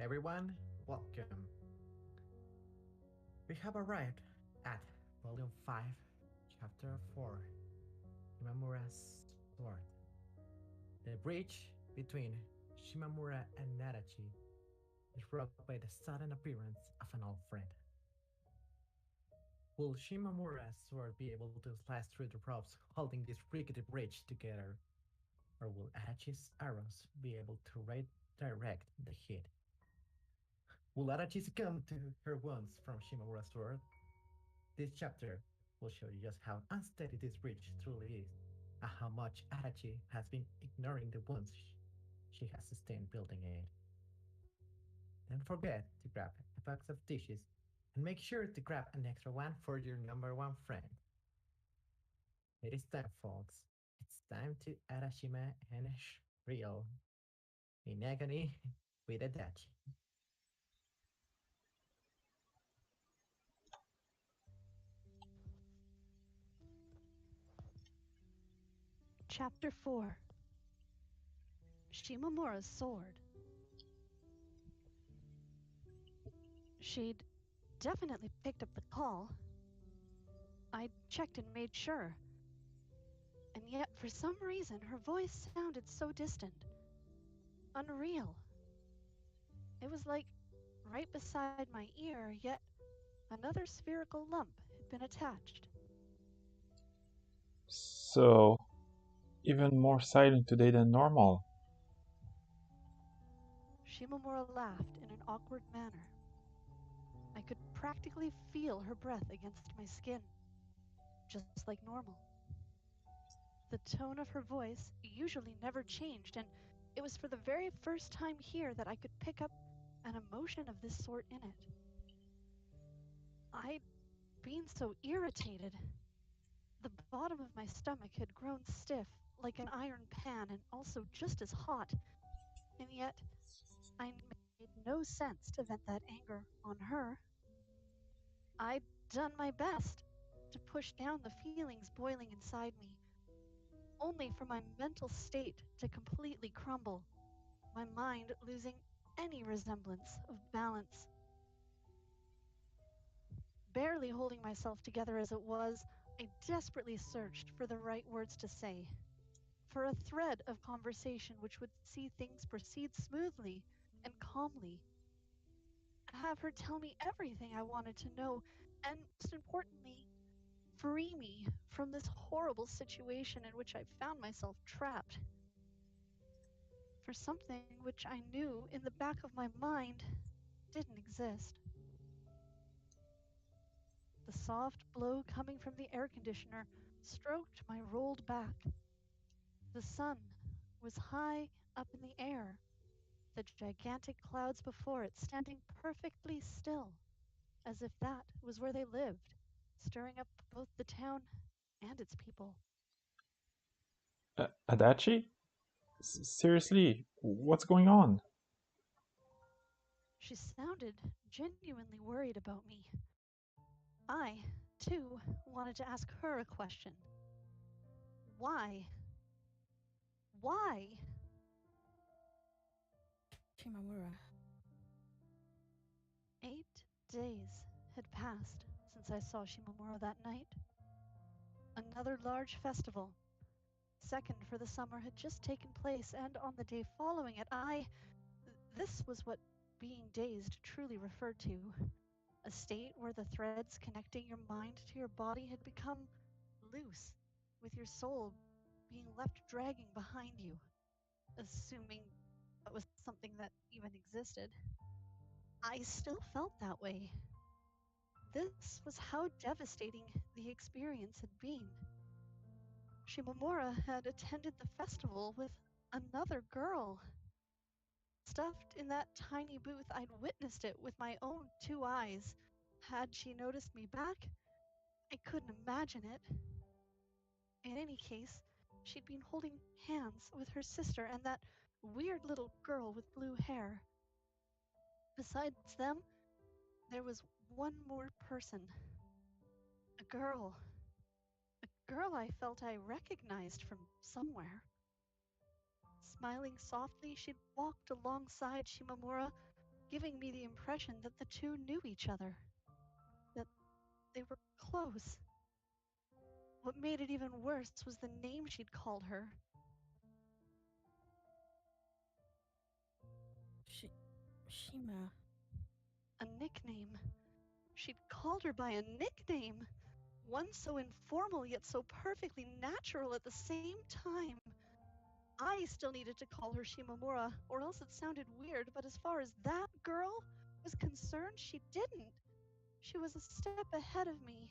Everyone, welcome. We have arrived at Volume 5, Chapter 4, Shimamura's Sword. The bridge between Shimamura and Adachi is rocked by the sudden appearance of an old friend. Will Shimamura's sword be able to slice through the ropes holding this rickety bridge together, or will Adachi's arrows be able to redirect the hit? Will Adachi succumb to her wounds from Shimamura's sword? This chapter will show you just how unsteady this bridge truly is, and how much Adachi has been ignoring the wounds she has sustained building it. Don't forget to grab a box of tissues and make sure to grab an extra one for your number one friend. It is time, folks. It's time to Arashima and Real in agony with Adachi. Chapter 4 Shimamura's Sword. She'd definitely picked up the call. I'd checked and made sure. And yet, for some reason, her voice sounded so distant. Unreal. It was like right beside my ear, yet another spherical lump had been attached. So, even more silent today than normal. Shimamura laughed in an awkward manner. I could practically feel her breath against my skin, just like normal. The tone of her voice usually never changed, and it was for the very first time here that I could pick up an emotion of this sort in it. I'd been so irritated. The bottom of my stomach had grown stiff, like an iron pan, and also just as hot, and yet I made no sense to vent that anger on her. I'd done my best to push down the feelings boiling inside me, only for my mental state to completely crumble, my mind losing any resemblance of balance. Barely holding myself together as it was, I desperately searched for the right words to say, for a thread of conversation which would see things proceed smoothly and calmly. Have her tell me everything I wanted to know, and most importantly, free me from this horrible situation in which I found myself trapped. For something which I knew in the back of my mind didn't exist. The soft blow coming from the air conditioner stroked my rolled back. The sun was high up in the air, the gigantic clouds before it standing perfectly still, as if that was where they lived, stirring up both the town and its people. Adachi? Seriously, what's going on? She sounded genuinely worried about me. I, too, wanted to ask her a question. Why? Why? Shimamura. 8 days had passed since I saw Shimamura that night. Another large festival, second for the summer, had just taken place, and on the day following it, this was what being dazed truly referred to. A state where the threads connecting your mind to your body had become loose, with your soul being left dragging behind you, assuming that was something that even existed. I still felt that way. This was how devastating the experience had been. Shimamura had attended the festival with another girl. Stuffed in that tiny booth, I'd witnessed it with my own two eyes. Had she noticed me back? I couldn't imagine it. In any case, she'd been holding hands with her sister and that weird little girl with blue hair. Besides them, there was one more person. A girl. A girl I felt I recognized from somewhere. Smiling softly, she'd walked alongside Shimamura, giving me the impression that the two knew each other, that they were close. What made it even worse was the name she'd called her. Shima. A nickname. She'd called her by a nickname. One so informal yet so perfectly natural at the same time. I still needed to call her Shimamura, or else it sounded weird, but as far as that girl was concerned, she didn't. She was a step ahead of me.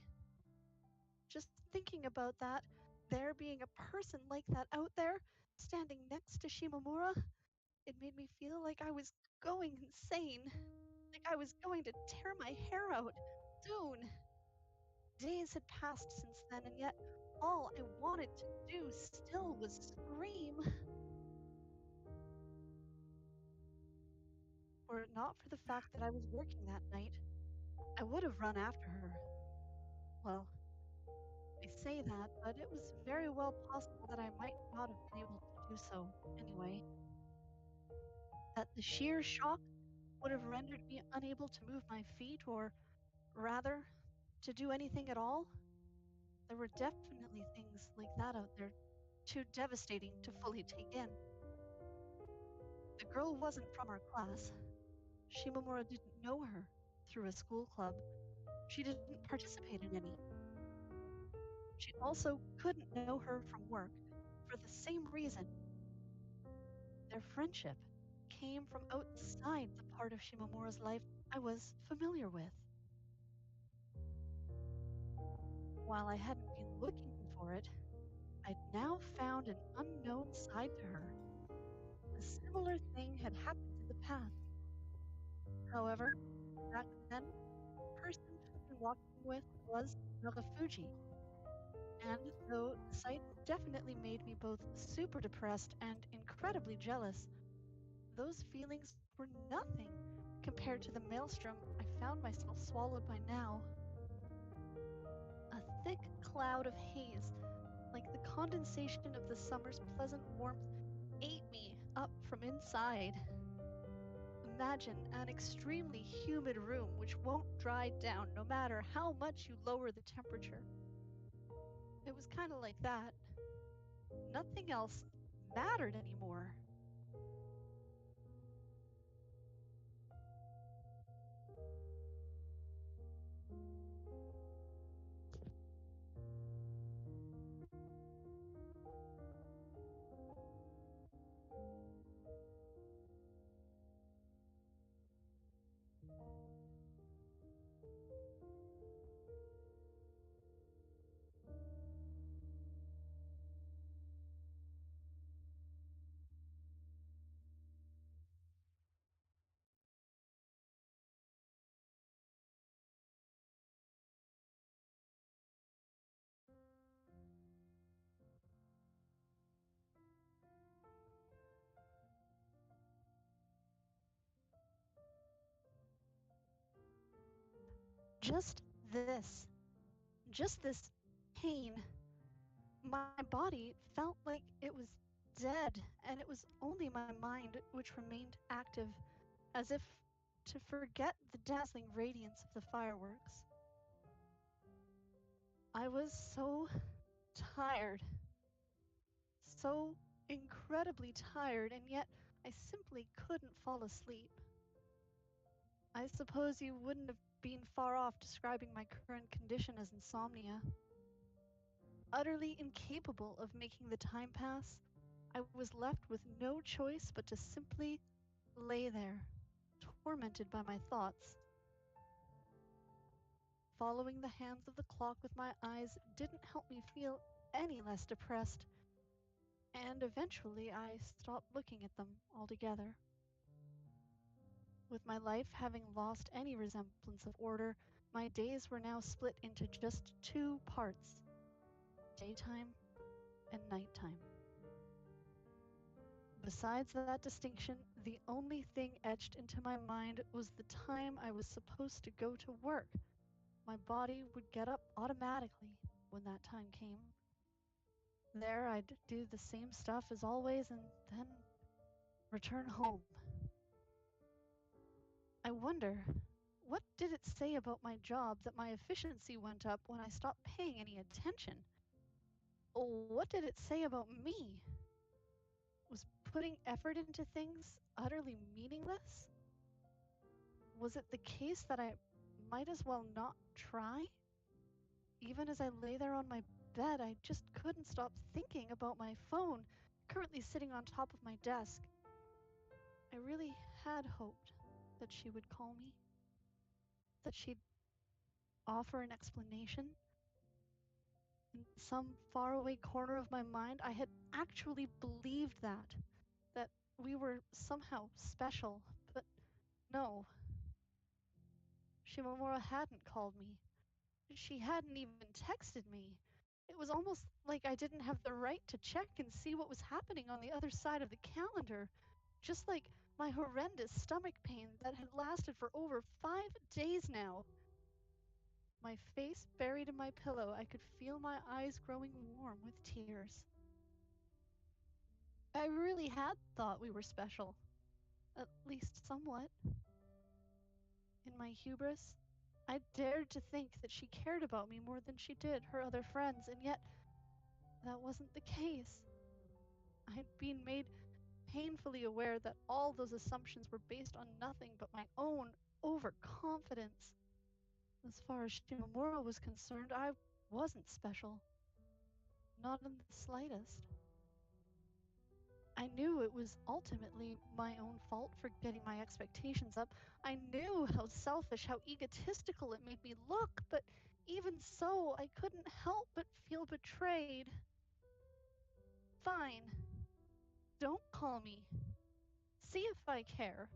Just thinking about that, there being a person like that out there, standing next to Shimamura, it made me feel like I was going insane. Like I was going to tear my hair out soon. Days had passed since then, and yet all I wanted to do still was scream. Were it not for the fact that I was working that night, I would have run after her. Well, I say that, but it was very well possible that I might not have been able to do so anyway. That the sheer shock would have rendered me unable to move my feet, or rather, to do anything at all. There were definitely things like that out there, too devastating to fully take in. The girl wasn't from our class. Shimamura didn't know her through a school club. She didn't participate in any. She also couldn't know her from work for the same reason. Their friendship came from outside the part of Shimamura's life I was familiar with. While I hadn't been looking for it, I'd now found an unknown side to her. A similar thing had happened in the past. However, back then, the person I'd been walking with was Nagafuji, and though the sight definitely made me both super depressed and incredibly jealous, those feelings were nothing compared to the maelstrom I found myself swallowed by now. A thick cloud of haze, like the condensation of the summer's pleasant warmth, ate me up from inside. Imagine an extremely humid room which won't dry down no matter how much you lower the temperature. It was kind of like that. Nothing else mattered anymore. Just this, just this pain. My body felt like it was dead, and it was only my mind which remained active, as if to forget the dazzling radiance of the fireworks. I was so tired, so incredibly tired, and yet I simply couldn't fall asleep. I suppose you wouldn't have been far off describing my current condition as insomnia. Utterly incapable of making the time pass, I was left with no choice but to simply lay there, tormented by my thoughts. Following the hands of the clock with my eyes didn't help me feel any less depressed, and eventually I stopped looking at them altogether. With my life having lost any resemblance of order, my days were now split into just two parts: daytime and nighttime. Besides that distinction, the only thing etched into my mind was the time I was supposed to go to work. My body would get up automatically when that time came. There, I'd do the same stuff as always and then return home. I wonder, what did it say about my job that my efficiency went up when I stopped paying any attention? What did it say about me? Was putting effort into things utterly meaningless? Was it the case that I might as well not try? Even as I lay there on my bed, I just couldn't stop thinking about my phone, currently sitting on top of my desk. I really had hoped that she would call me, that she'd offer an explanation. In some faraway corner of my mind, I had actually believed that we were somehow special, but no. Shimamura hadn't called me. She hadn't even texted me. It was almost like I didn't have the right to check and see what was happening on the other side of the calendar. Just like my horrendous stomach pain that had lasted for over 5 days now. My face buried in my pillow, I could feel my eyes growing warm with tears. I really had thought we were special. At least somewhat. In my hubris, I dared to think that she cared about me more than she did her other friends, and yet that wasn't the case. I'd been made painfully aware that all those assumptions were based on nothing but my own overconfidence. As far as Shimamura was concerned, I wasn't special. Not in the slightest. I knew it was ultimately my own fault for getting my expectations up. I knew how selfish, how egotistical it made me look, but even so, I couldn't help but feel betrayed. Fine. Don't call me. See if I care.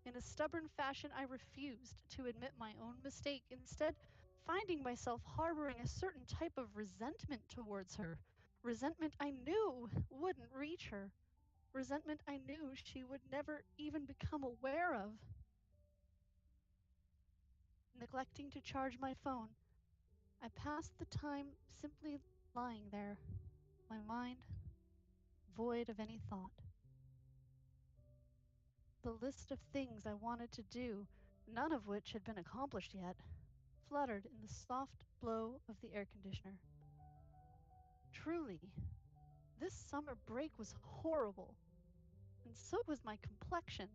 In a stubborn fashion, I refused to admit my own mistake, instead finding myself harboring a certain type of resentment towards her. Resentment I knew wouldn't reach her. Resentment I knew she would never even become aware of. Neglecting to charge my phone, I passed the time simply lying there, my mind void of any thought. The list of things I wanted to do, none of which had been accomplished yet, fluttered in the soft blow of the air conditioner. Truly, this summer break was horrible, and so was my complexion.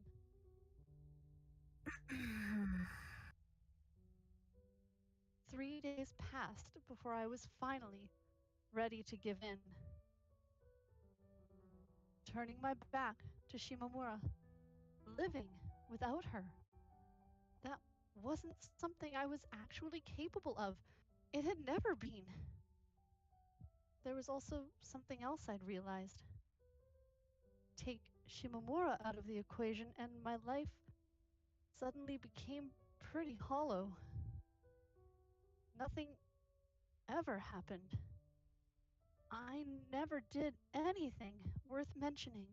3 days passed before I was finally ready to give in. Turning my back to Shimamura, living without her. That wasn't something I was actually capable of. It had never been. There was also something else I'd realized. Take Shimamura out of the equation, and my life suddenly became pretty hollow. Nothing ever happened. I never did anything worth mentioning.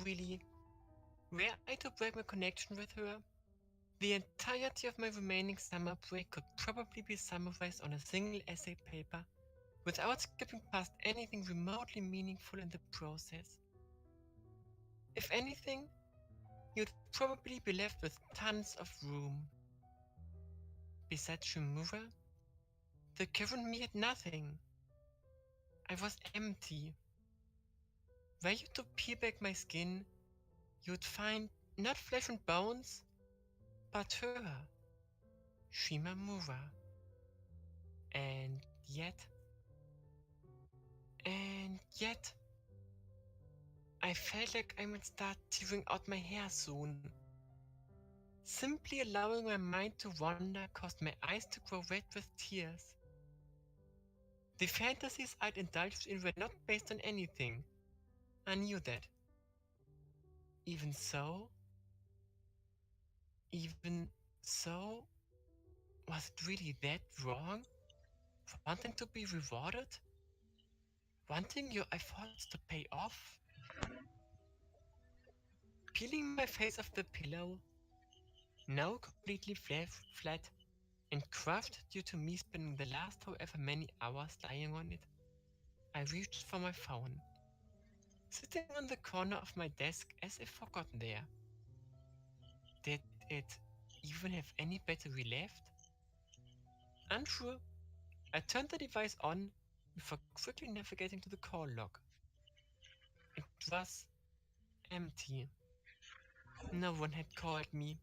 Really, were I to break my connection with her, the entirety of my remaining summer break could probably be summarized on a single essay paper without skipping past anything remotely meaningful in the process. If anything, you'd probably be left with tons of room. Besides Shimamura, the current me had nothing. I was empty. Were you to peel back my skin, you'd find not flesh and bones, but her, Shimamura. And yet, I felt like I might start tearing out my hair soon. Simply allowing my mind to wander caused my eyes to grow wet with tears. The fantasies I'd indulged in were not based on anything. I knew that. Even so, was it really that wrong? Wanting to be rewarded? Wanting your efforts to pay off? Peeling my face off the pillow, now completely flat and crushed due to me spending the last however many hours lying on it. I reached for my phone, sitting on the corner of my desk as if forgotten there. Did it even have any battery left? Unsure, I turned the device on before quickly navigating to the call log. It was empty. No one had called me.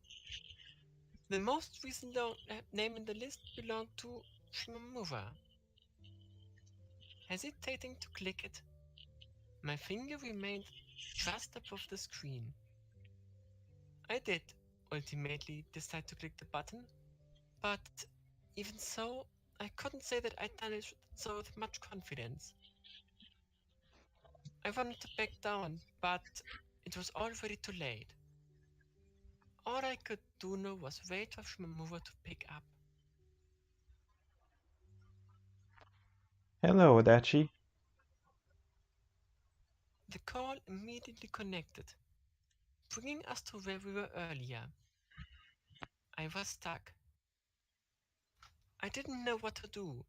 The most recent name in the list belonged to Shimamura. Hesitating to click it, my finger remained just above the screen. I did ultimately decide to click the button, but even so, I couldn't say that I'd done it so with much confidence. I wanted to back down, but it was already too late. All I could do now was wait for Shimamura to pick up. Hello, Adachi. The call immediately connected, bringing us to where we were earlier. I was stuck. I didn't know what to do.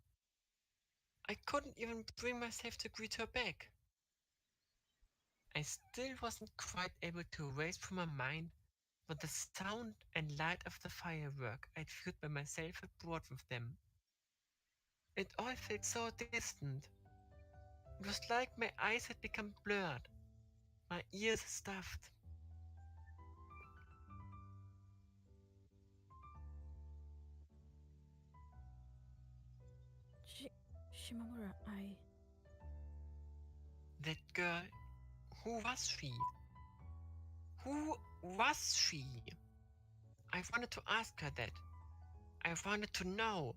I couldn't even bring myself to greet her back. I still wasn't quite able to erase from my mind what the sound and light of the firework I'd viewed by myself had brought with them. It all felt so distant. It was like my eyes had become blurred, my ears stuffed. Shimamura, That girl, who was she? Who was she? I wanted to ask her that. I wanted to know.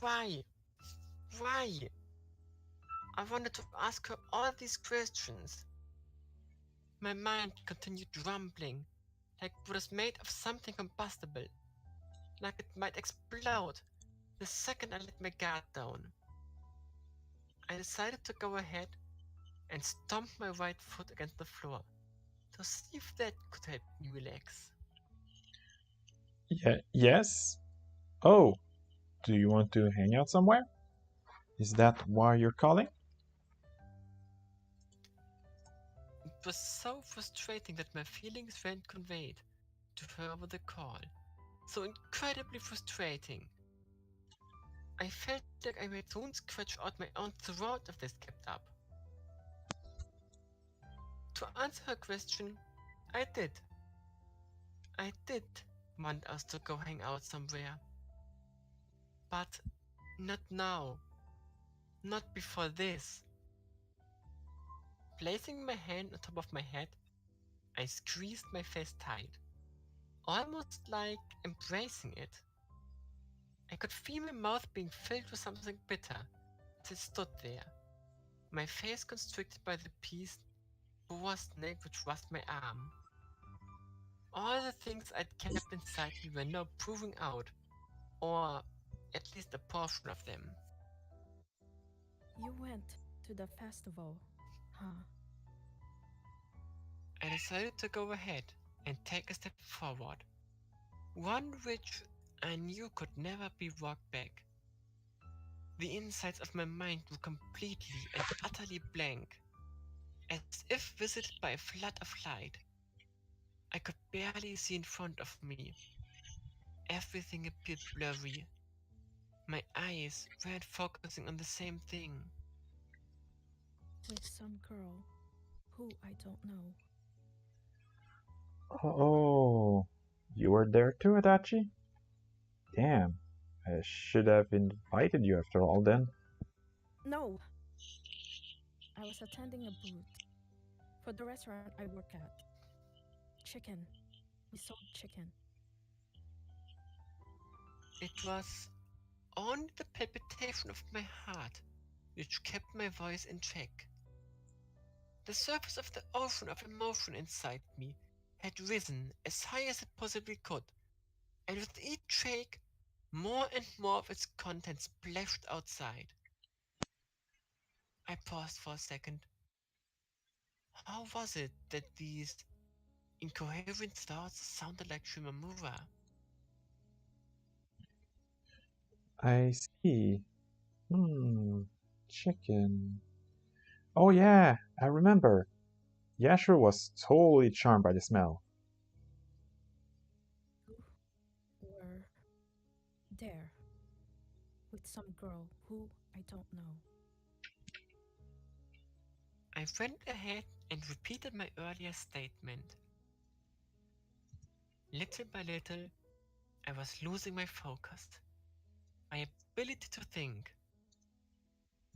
Why? Why? I wanted to ask her all these questions. My mind continued rumbling, like it was made of something combustible, like it might explode the second I let my guard down. I decided to go ahead and stomp my right foot against the floor to see if that could help me relax. Yes? Oh, do you want to hang out somewhere? Is that why you're calling? It was so frustrating that my feelings weren't conveyed to her over the call. So incredibly frustrating. I felt like I might soon scratch out my own throat if this kept up. To answer her question, I did. I did want us to go hang out somewhere. But not now. Not before this. Placing my hand on top of my head, I squeezed my face tight, almost like embracing it. I could feel my mouth being filled with something bitter as I stood there, my face constricted by the piece boa snake which was my arm. All the things I'd kept inside me were now proving out, or at least a portion of them. you went to the festival, huh? I decided to go ahead and take a step forward, one which I knew could never be walked back. The insides of my mind were completely and utterly blank, as if visited by a flood of light. I could barely see in front of me. Everything appeared blurry. My eyes weren't focusing on the same thing. With some girl who I don't know. Oh, you were there too, Adachi? Damn, I should have invited you after all then. No! I was attending a booth for the restaurant I work at. Chicken. We sold chicken. It was only the palpitation of my heart which kept my voice in check. The surface of the ocean of emotion inside me had risen as high as it possibly could, and with each shake, more and more of its contents splashed outside. I paused for a second. How was it that these incoherent thoughts sounded like Shimamura. I see. Chicken. Oh yeah, I remember. Yashiro was totally charmed by the smell. You were there with some girl who I don't know. I went ahead and repeated my earlier statement. Little by little, I was losing my focus, my ability to think.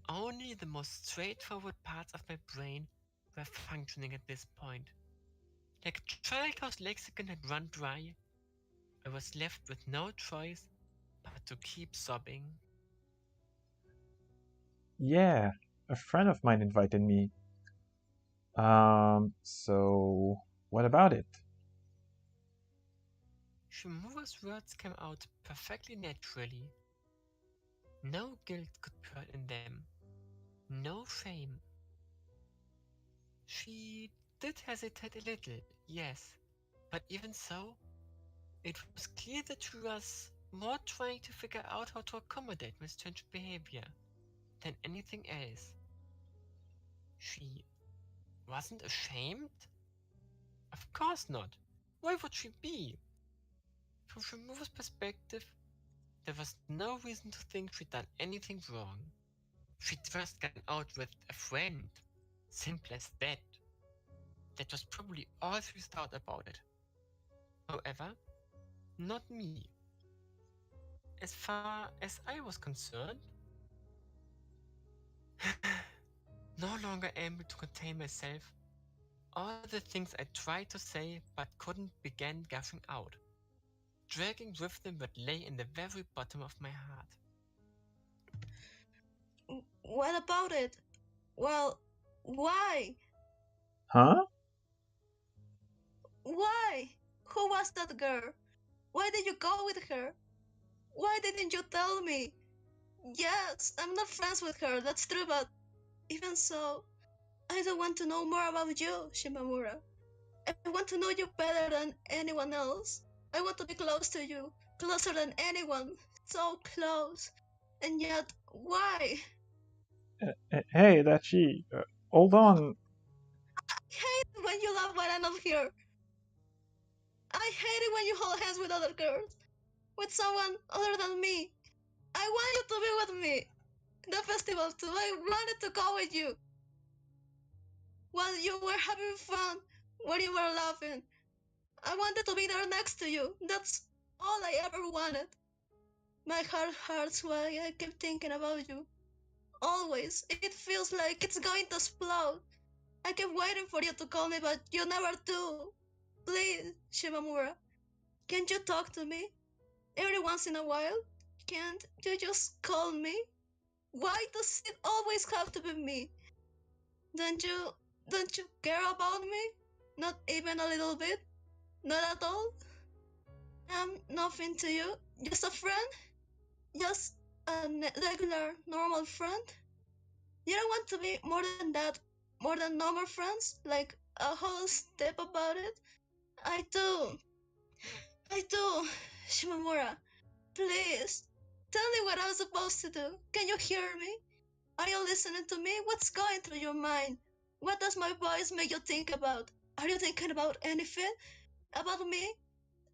Only the most straightforward parts of my brain were functioning at this point. Like a child whose lexicon had run dry, I was left with no choice but to keep sobbing. Yeah, a friend of mine invited me. So what about it? Shimamura's words came out perfectly naturally. No guilt could burn in them. No shame. She did hesitate a little, yes, but even so, it was clear that she was more trying to figure out how to accommodate my strange behavior than anything else. She wasn't ashamed? Of course not. Why would she be? From Shimura's perspective, there was no reason to think she'd done anything wrong. She'd just gone out with a friend. Simple as that. That was probably all she thought about it. However, not me. As far as I was concerned, no longer able to contain myself, all the things I tried to say but couldn't began gushing out, dragging with them what lay in the very bottom of my heart. What about it? Well, why? Huh? Why? Who was that girl? Why did you go with her? Why didn't you tell me? Yes, I'm not friends with her, that's true, but even so, I don't want to know more about you, Shimamura. I want to know you better than anyone else. I want to be close to you, closer than anyone, so close. And yet, why? Hey, Adachi, hold on. I hate it when you laugh when I'm not here. I hate it when you hold hands with other girls, with someone other than me. I want you to be with me. The festival too. I wanted to go with you. While you were having fun, when you were laughing, I wanted to be there next to you. That's all I ever wanted. My heart hurts while I keep thinking about you. Always. It feels like it's going to explode. I keep waiting for you to call me, but you never do. Please, Shimamura, can't you talk to me? Every once in a while? Can't you just call me? Why does it always have to be me? Don't you don't you care about me? Not even a little bit? Not at all? I'm nothing to you? Just a friend? Just a regular, normal friend? You don't want to be more than that? More than normal friends? Like a whole step about it? I do. I do. Shimamura, please. Tell me what I'm supposed to do. Can you hear me? Are you listening to me? What's going through your mind? What does my voice make you think about? Are you thinking about anything? About me?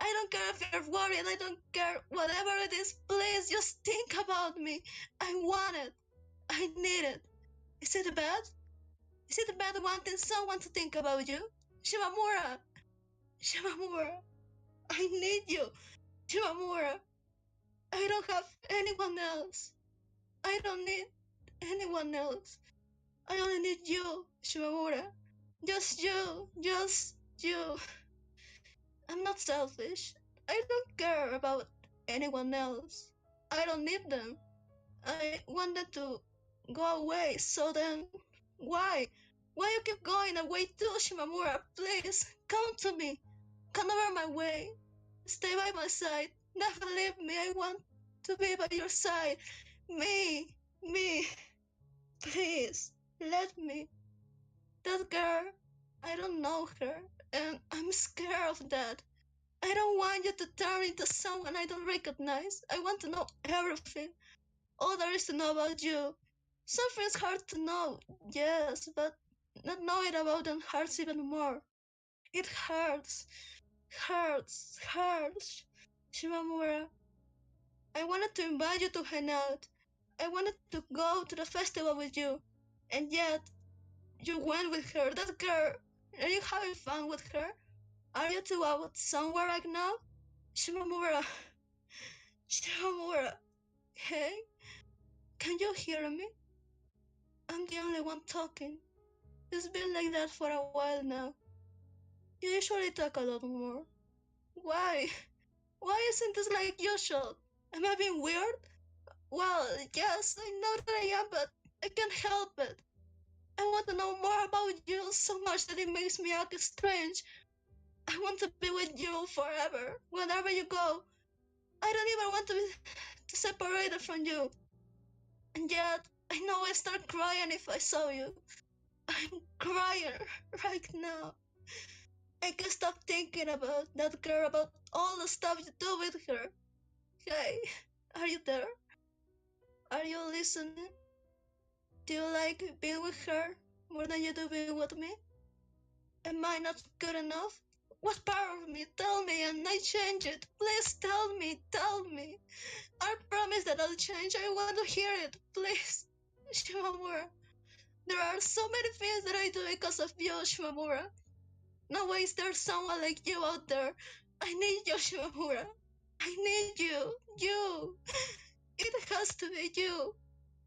I don't care if you're worried. I don't care. Whatever it is, please just think about me. I want it. I need it. Is it bad? Is it bad wanting someone to think about you? Shimamura! Shimamura! I need you! Shimamura! I don't have anyone else. I don't need anyone else. I only need you, Shimamura. Just you. Just you. I'm not selfish. I don't care about anyone else. I don't need them. I want them to go away, so then why? Why you keep going away too, Shimamura? Please, come to me. Come over my way. Stay by my side. Never leave me. I want to be by your side. Me. Please, let me. That girl, I don't know her. and I'm scared of that. I don't want you to turn into someone I don't recognize. I want to know everything. All there is to know about you. Something's hard to know, yes, but not knowing about them hurts even more. It hurts. Hurts. Shimamura, I wanted to invite you to hang out. I wanted to go to the festival with you. And yet, you went with her, that girl. Are you having fun with her? Are you two out somewhere right now? Shimamura. Shimamura. Hey? Can you hear me? I'm the only one talking. It's been like that for a while now. You usually talk a lot more. Why? Why isn't this like usual? Am I being weird? Well, yes, I know that I am, but I can't help it. I want to know more about you so much that it makes me act strange. I want to be with you forever, wherever you go. I don't even want to be separated from you. And yet, I know I start crying if I saw you. I'm crying right now. I can't stop thinking about that girl, about all the stuff you do with her. Hey, are you there? Are you listening? Do you like being with her more than you do being with me? Am I not good enough? What part of me? Tell me and I change it. Please tell me. I promise that I'll change. I want to hear it. Please. Shimamura. There are so many things that I do because of you, Shimamura. No way is there someone like you out there. I need you, Shimamura. I need you. You. It has to be you.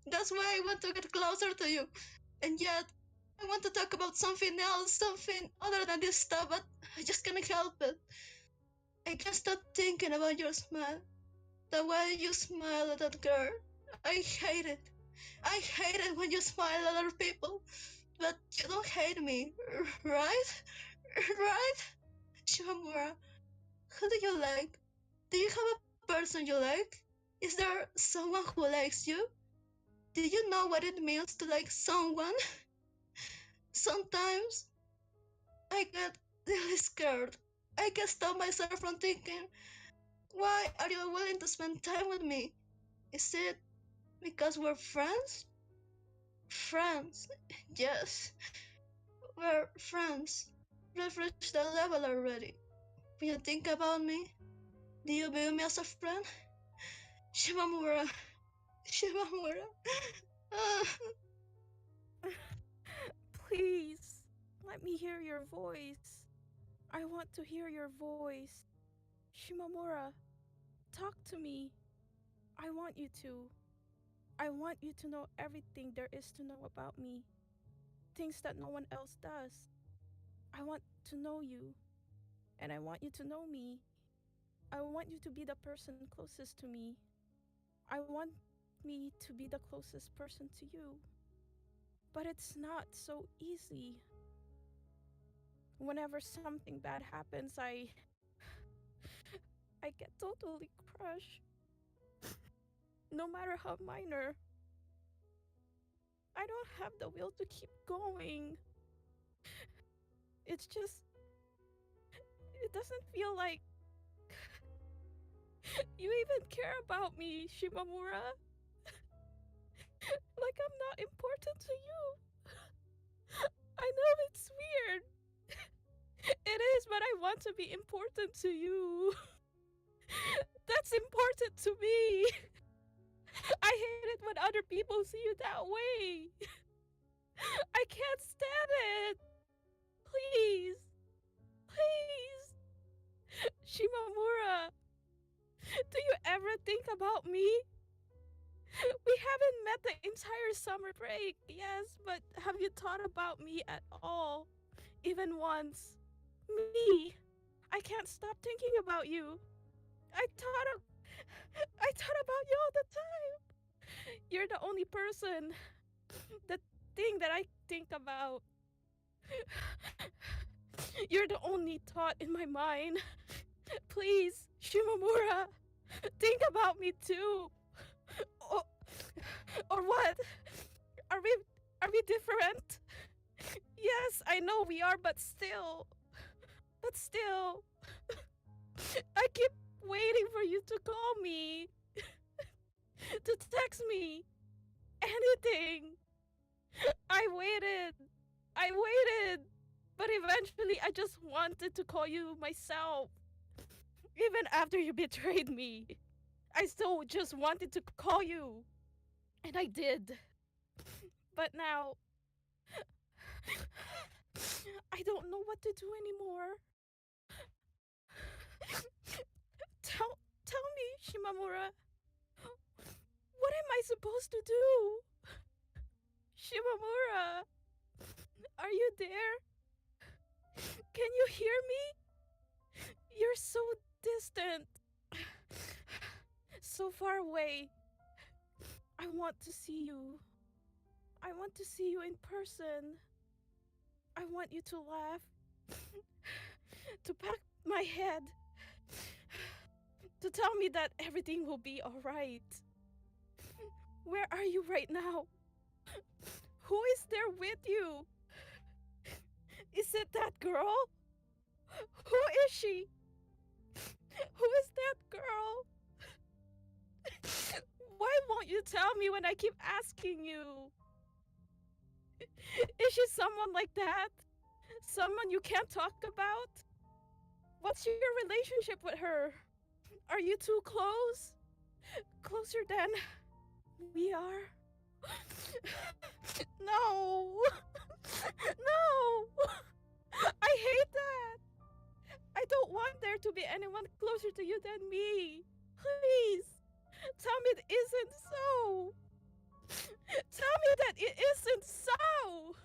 That's why I want to get closer to you. And yet, I want to talk about something else, something other than this stuff, but I just can't help it. I can't stop thinking about your smile. The way you smile at that girl. I hate it. I hate it when you smile at other people. But you don't hate me, right? Right? Shimamura, who do you like? Do you have a person you like? Is there someone who likes you? Do you know what it means to like someone? Sometimes I get really scared. I can't stop myself from thinking, why are you willing to spend time with me? Is it because we're friends? Friends, yes, we're friends. We've reached that level already. When you think about me, do you view me as a friend? Shimamura. Please, let me hear your voice. I want to hear your voice. Shimamura, talk to me. I want you to. I want you to know everything there is to know about me. Things that no one else does. I want to know you. And I want you to know me. I want you to be the person closest to me. I want me to be the closest person to you. But it's not so easy. Whenever something bad happens, I get totally crushed. No matter how minor. I don't have the will to keep going. It's just, it doesn't feel like you even care about me, Shimamura. Like I'm not important to you. I know it's weird. It is, but I want to be important to you. That's important to me. I hate it when other people see you that way. I can't stand it. Please. Shimamura, do you ever think about me? We haven't met the entire summer break, yes, but have you thought about me at all? Even once? Me? I can't stop thinking about you. I thought about you all the time. You're the only person, the thing that I think about. You're the only thought in my mind. Please, Shimamura, think about me too. Or what? Are we different? Yes, I know we are, but still. But still, I keep waiting for you to call me, to text me, anything. I waited, but eventually I just wanted to call you myself. Even after you betrayed me, I still just wanted to call you. And I did. But now, I don't know what to do anymore. Tell me, Shimamura, what am I supposed to do? Shimamura, are you there? Can you hear me? You're so distant. So far away. I want to see you. I want to see you in person. I want you to laugh. To pat my head. To tell me that everything will be alright. Where are you right now? Who is there with you? Is it that girl? Who is she? Who is that girl? Why won't you tell me when I keep asking you? Is she someone like that? Someone you can't talk about? What's your relationship with her? Are you too close? Closer than we are? No! No! I hate that! I don't want there to be anyone closer to you than me. Please! Tell me it isn't so! Tell me that it isn't so!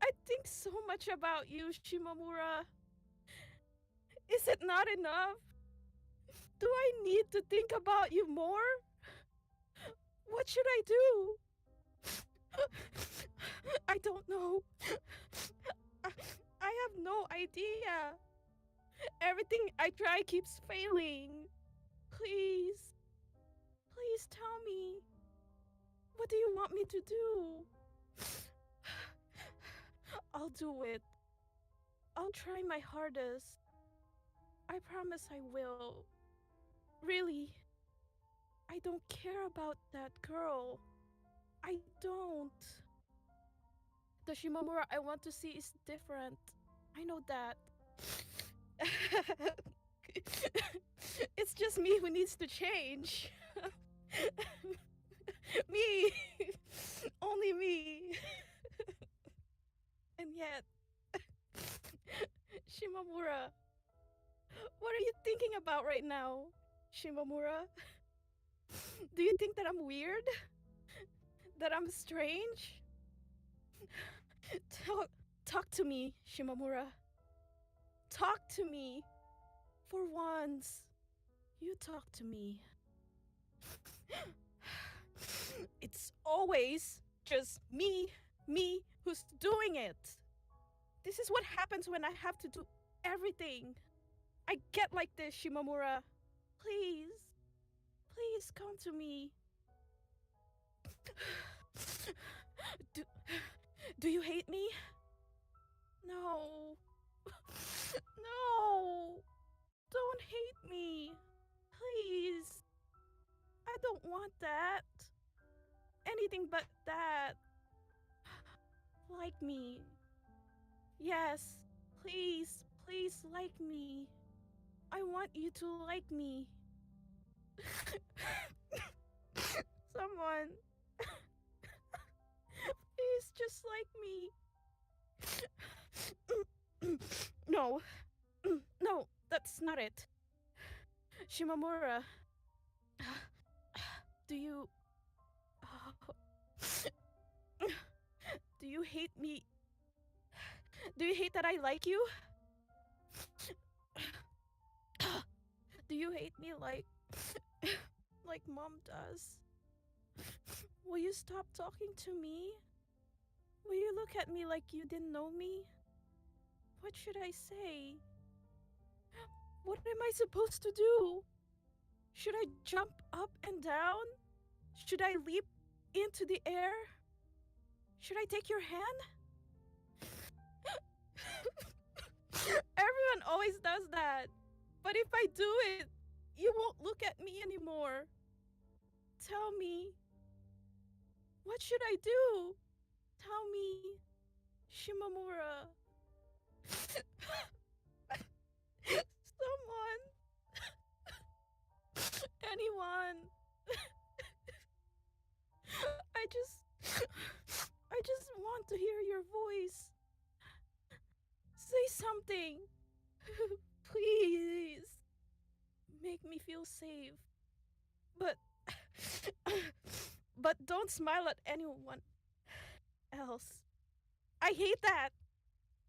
I think so much about you, Shimamura. Is it not enough? Do I need to think about you more? What should I do? I don't know. I have no idea. Everything I try keeps failing. Please. Please tell me. What do you want me to do? I'll do it. I'll try my hardest. I promise I will. Really. I don't care about that girl. I don't. The Shimamura I want to see is different. I know that. It's just me who needs to change. Me. Only me. And yet, Shimamura, what are you thinking about right now, Shimamura? Do you think that I'm weird? That I'm strange? Talk to me, Shimamura. Talk to me. For once, you talk to me. It's always just me who's doing it. This is what happens when I have to do everything. I get like this, Shimamura. Please come to me. Do you hate me? No. No. Don't hate me. Please. I don't want that. Anything but that. Like me. Yes. Please like me. I want you to like me. Someone. Please just like me. No. No, that's not it. Shimamura. Do you hate me? Do you hate that I like you? Do you hate me like mom does? Will you stop talking to me? Will you look at me like you didn't know me? What should I say? What am I supposed to do? Should I jump up and down? Should I leap into the air? Should I take your hand? Everyone always does that. But if I do it, you won't look at me anymore. Tell me, what should I do? Tell me, Shimamura. Someone. Anyone. I just want to hear your voice. Say something. Please. Make me feel safe. But but don't smile at anyone else. I hate that.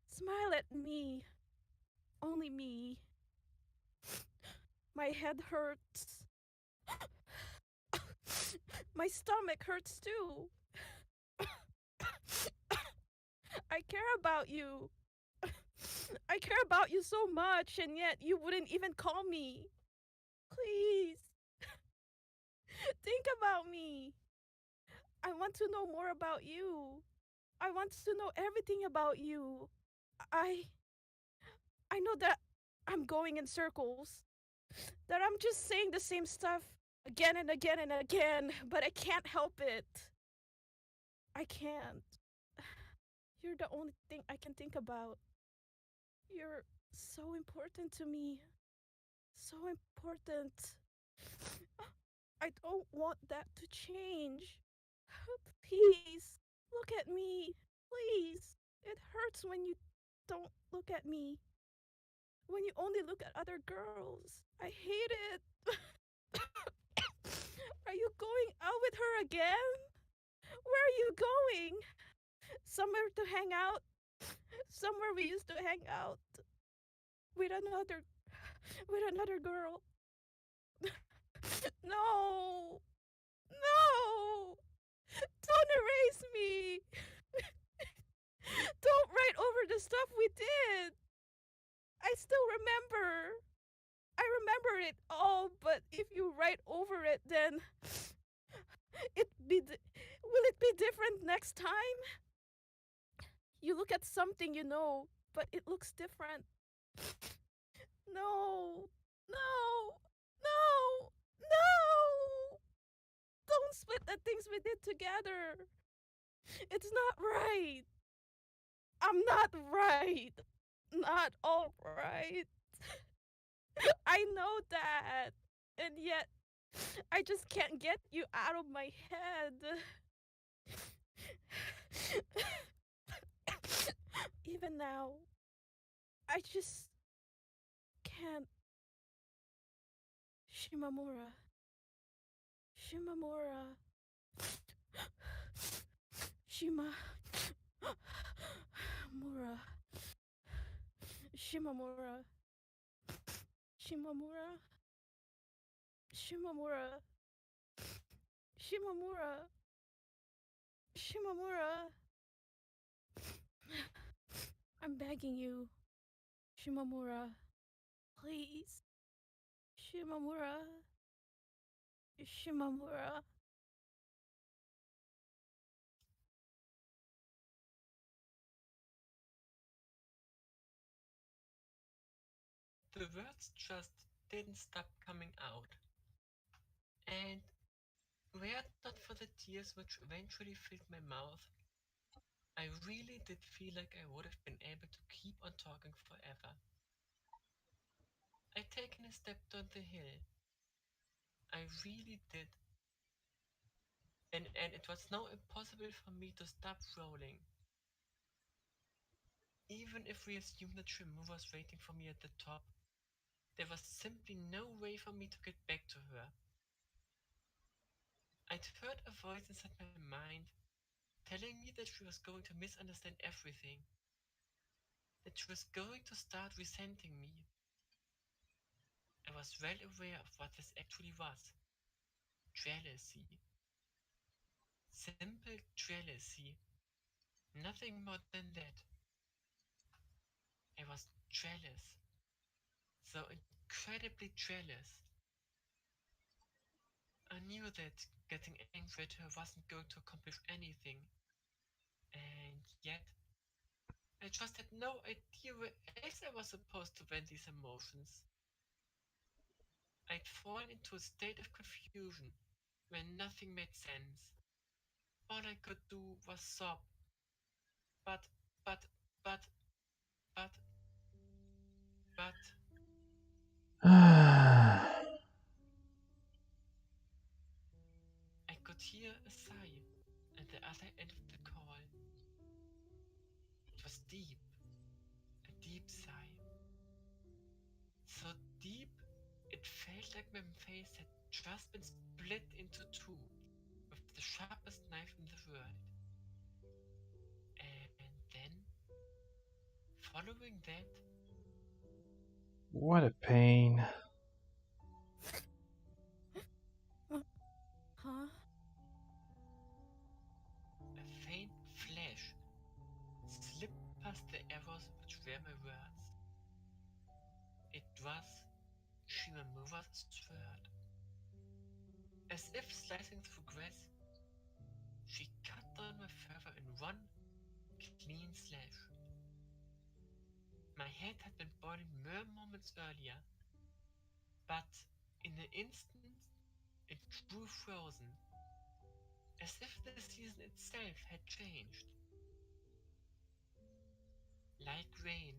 Smile at me. Only me. My head hurts. My stomach hurts too. I care about you. I care about you so much, and yet you wouldn't even call me. Please. Think about me. I want to know more about you. I want to know everything about you. I know that I'm going in circles. That I'm just saying the same stuff again and again and again, but I can't help it. I can't. You're the only thing I can think about. You're so important to me. So important. I don't want that to change. Please, look at me. Please. It hurts when you don't look at me. When you only look at other girls. I hate it. Are you going out with her again? Where are you going? Somewhere to hang out? Somewhere we used to hang out with another girl. No. No. Don't erase me. Don't write over the stuff we did. I still remember. I remember it all, but if you write over it, then will it be different next time? You look at something you know, but it looks different. No, no, no, no! Don't split the things we did together. It's not right. I'm not right. Not all right. I know that. And yet, I just can't get you out of my head. Even now, I just can't. Shimamura. Shimamura. Mura. Shimamura. Shimamura. Shimamura. Shimamura. Shimamura. I'm begging you. Shimamura. Please. Shimamura. Shimamura. The words just didn't stop coming out. And were it not for the tears which eventually filled my mouth, I really did feel like I would have been able to keep on talking forever. I'd taken a step down the hill. I really did. And it was now impossible for me to stop rolling. Even if we assumed that Shimamura was waiting for me at the top, there was simply no way for me to get back to her. I'd heard a voice inside my mind telling me that she was going to misunderstand everything, that she was going to start resenting me. I was well aware of what this actually was. Jealousy. Simple jealousy. Nothing more than that. I was jealous. So incredibly jealous. I knew that getting angry at her wasn't going to accomplish anything. And yet, I I just had no idea where else I was supposed to vent these emotions. I'd fallen into a state of confusion where nothing made sense. All I could do was sob. But, but, but, but, but. I could hear a sigh at the other end of the call. It was deep, a deep sigh. So deep, it felt like my face had just been split into two with the sharpest knife in the world. And then, following that, What a pain. Huh? a faint flash slipped past the arrows which were my words. It was Shimamura's sword. As if slicing through grass, she cut down my furrow in one clean slash. My head had been boiling mere moments earlier, but in an instant it grew frozen, as if the season itself had changed. Like rain,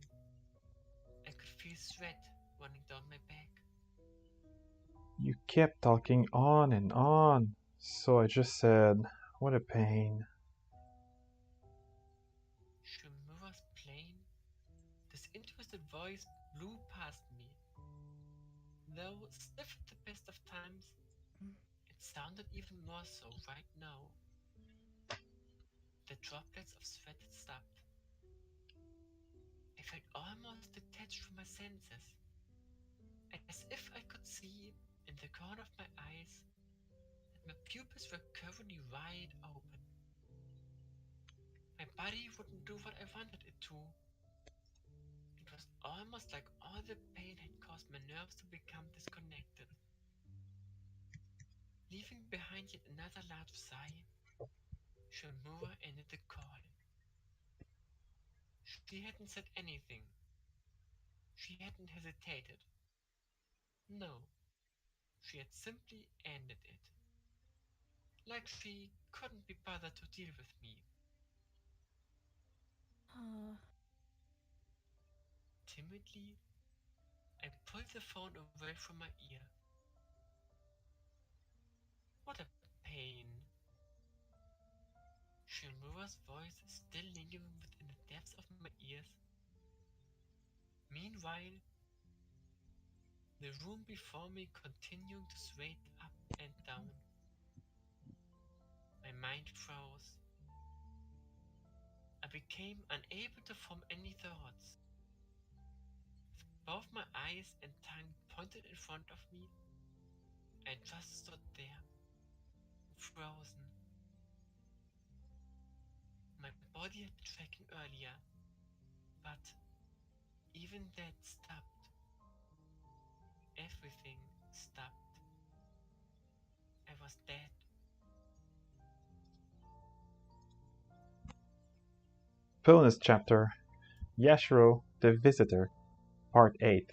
I could feel sweat running down my back. You kept talking on and on, so I just said, what a pain. Shimamura's plain, disinterested voice blew past me. Though stiff at the best of times, it sounded even more so right now. The droplets of sweat had stopped. I felt almost detached from my senses, as if I could see, in the corner of my eyes, that my pupils were currently wide open. My body wouldn't do what I wanted it to. It was almost like all the pain had caused my nerves to become disconnected. Leaving behind yet another large sigh, Shimamura ended the call. She hadn't said anything. She hadn't hesitated. No, she had simply ended it. Like she couldn't be bothered to deal with me. Timidly, I pulled the phone away from my ear. What a pain. Shimura's voice still lingering within the depths of my ears. Meanwhile, the room before me continuing to sway up and down. My mind froze. I became unable to form any thoughts. With both my eyes and tongue pointed in front of me, I just stood there, frozen. My body had been tracking earlier, but even that stopped. Everything stopped. I was dead. Bonus chapter Yashiro the Visitor, Part 8.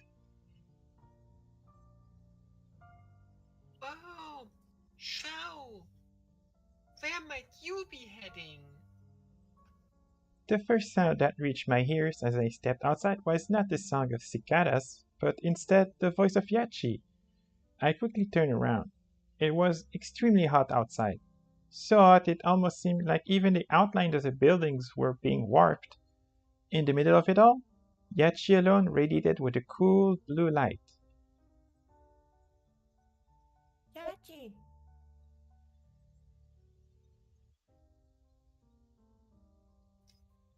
Oh, Shou! Where might you be heading? The first sound that reached my ears as I stepped outside was not the song of cicadas, but instead the voice of Yachi. I quickly turned around. It was extremely hot outside. So hot it almost seemed like even the outlines of the buildings were being warped. In the middle of it all, Yachi alone radiated with a cool blue light. Yachi!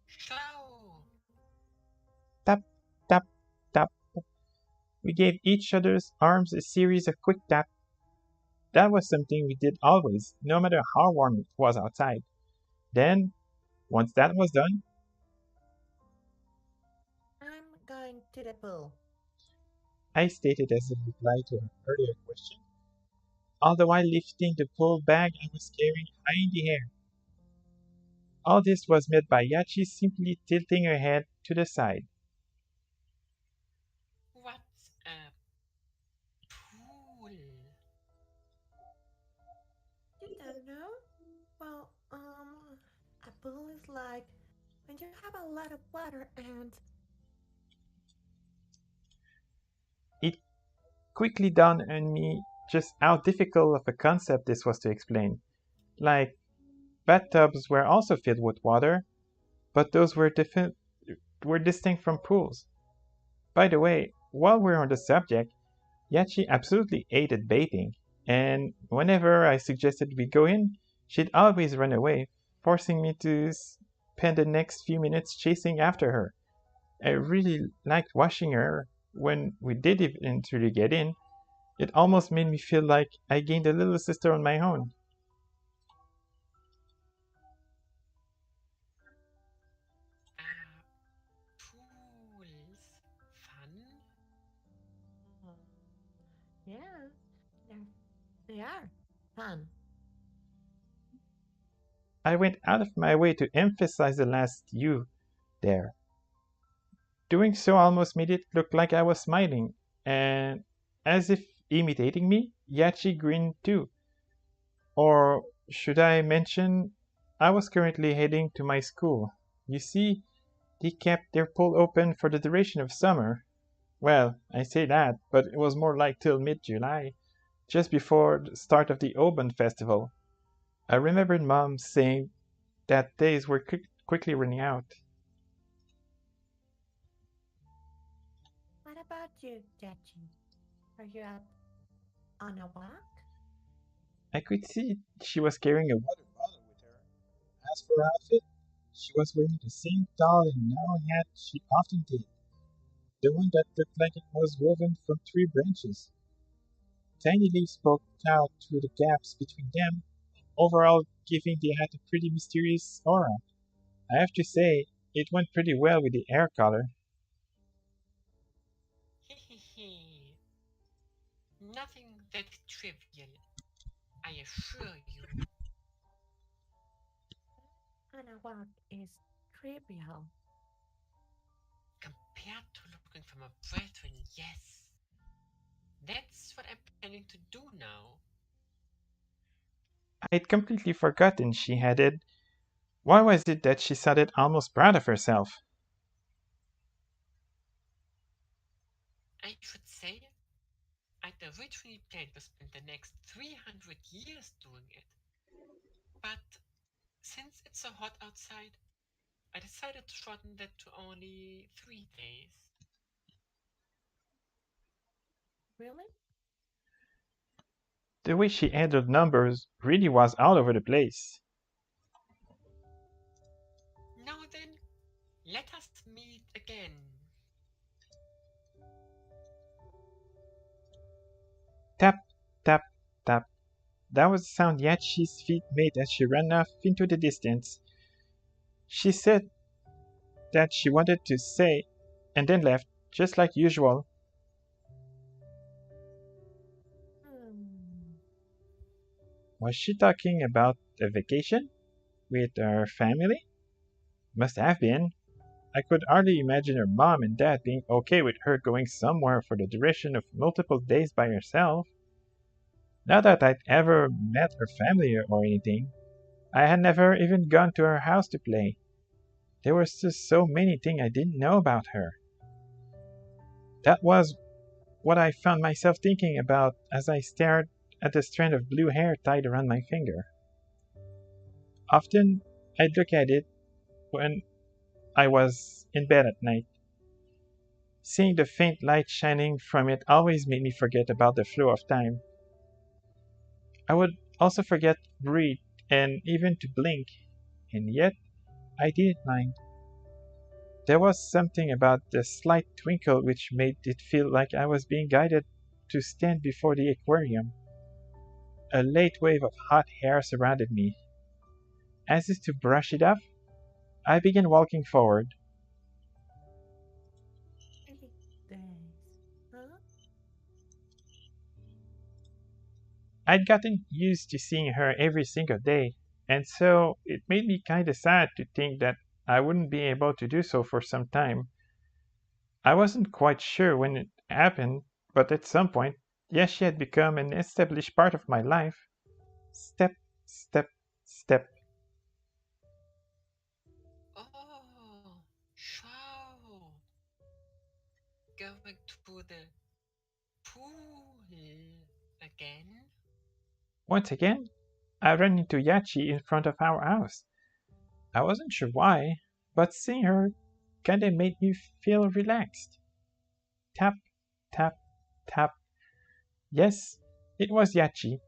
Shou! Tap, tap, tap. We gave each other's arms a series of quick taps. That was something we did always, no matter how warm it was outside. Then, once that was done, I'm going to the pool. I stated as a reply to her earlier question, all the while lifting the full bag I was carrying high in the air. all this was met by Yachi simply tilting her head to the side. What's a pool? You don't know? Well, a pool is like when you have a lot of water and It quickly dawned on me just how difficult of a concept this was to explain. Like, bathtubs were also filled with water, but those were distinct from pools. By the way, while we're on the subject, Yachi absolutely hated bathing, and whenever I suggested we go in, she'd always run away, forcing me to spend the next few minutes chasing after her. I really liked watching her when we did eventually get in. It almost made me feel like I gained a little sister on my own. Pools. Fun? yeah, they're, they are fun. I went out of my way to emphasize the last "you" there. Doing so almost made it look like I was smiling, and as if imitating me, Yachi grinned too. Or should I mention, I was currently heading to my school. You see, they kept their pool open for the duration of summer. Well, I say that, but it was more like till mid-July, just before the start of the Oban festival. I remembered Mom saying that days were quickly running out. What about you, Jachi? Are you out on a walk? I could see she was carrying a water bottle with her. As for her outfit, she was wearing the same tall and narrow hat she often did, the one that looked like it was woven from three branches. Tiny leaves poked out through the gaps between them, overall giving the hat a pretty mysterious aura. I have to say, it went pretty well with the hair color. Hehehe. Nothing that trivial, I assure you. On a walk is trivial. Compared to looking for my brethren, yes. That's what I'm planning to do now. I'd completely forgotten she had it. Why was it that she sounded almost proud of herself? I should say, I'd originally planned to spend the next 300 years doing it. But since it's so hot outside, I decided to shorten that to only 3 days. Really? The way she handled numbers really was all over the place. Now then, let us meet again. Tap, tap, tap. That was the sound Yachi's feet made as she ran off into the distance. She said that she wanted to say, and then left, just like usual. Hmm. Was she talking about a vacation? With her family? Must have been. I could hardly imagine her mom and dad being okay with her going somewhere for the duration of multiple days by herself. Not that I'd ever met her family or anything. I had never even gone to her house to play. There was just so many things I didn't know about her. That was what I found myself thinking about as I stared at the strand of blue hair tied around my finger. Often, I'd look at it when I was in bed at night. Seeing the faint light shining from it always made me forget about the flow of time. I would also forget to breathe and even to blink, and yet I didn't mind. There was something about the slight twinkle which made it feel like I was being guided to stand before the aquarium. A late wave of hot hair surrounded me. As if to brush it off, I began walking forward. 3 days. Huh? I'd gotten used to seeing her every single day, and so it made me kinda sad to think that I wouldn't be able to do so for some time. I wasn't quite sure when it happened, but at some point, Yashi had become an established part of my life. Step, step, step. Oh, Shou. Going to the pool again? Once again, I ran into Yachi in front of our house. I wasn't sure why, but seeing her kinda made me feel relaxed. Tap, tap, tap. Yes, it was Yachi.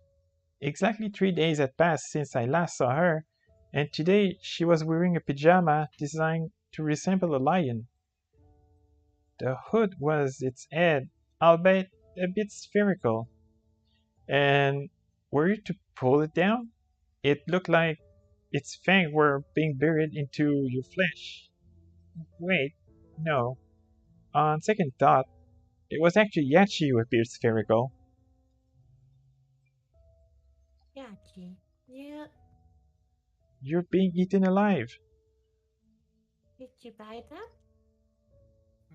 Exactly 3 days had passed since I last saw her, and today she was wearing a pajama designed to resemble a lion. The hood was its head, albeit a bit spherical, and were you to pull it down, it looked like its fangs were being buried into your flesh. Wait, no. On second thought, it was actually Yachi who appeared spherical. Yachi, you You're being eaten alive. did you buy them?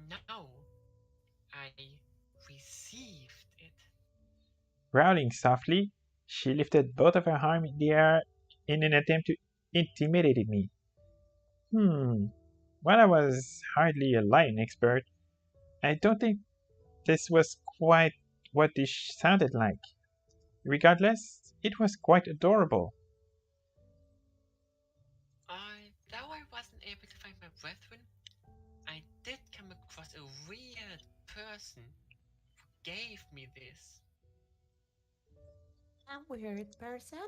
No, I received it. Growling softly, she lifted both of her arms in the air in an attempt to intimidate me. While I was hardly a lion expert, I don't think this was quite what this sounded like. Regardless, it was quite adorable. Though I wasn't able to find my brethren, I did come across a weird person who gave me this. A weird person?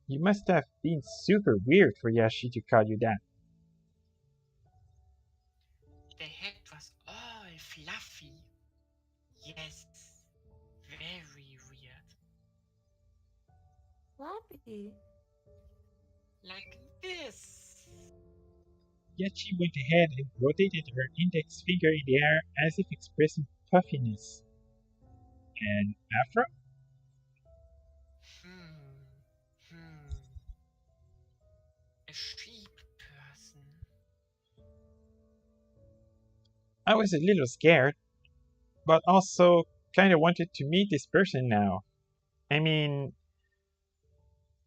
You must have been super weird for Yashi to call you that. The head was all fluffy. Yes, very weird. Fluffy. Like this. Yachi went ahead and rotated her index finger in the air as if expressing puffiness. An afro? A sheep person. I was a little scared, but also kinda wanted to meet this person now. I mean,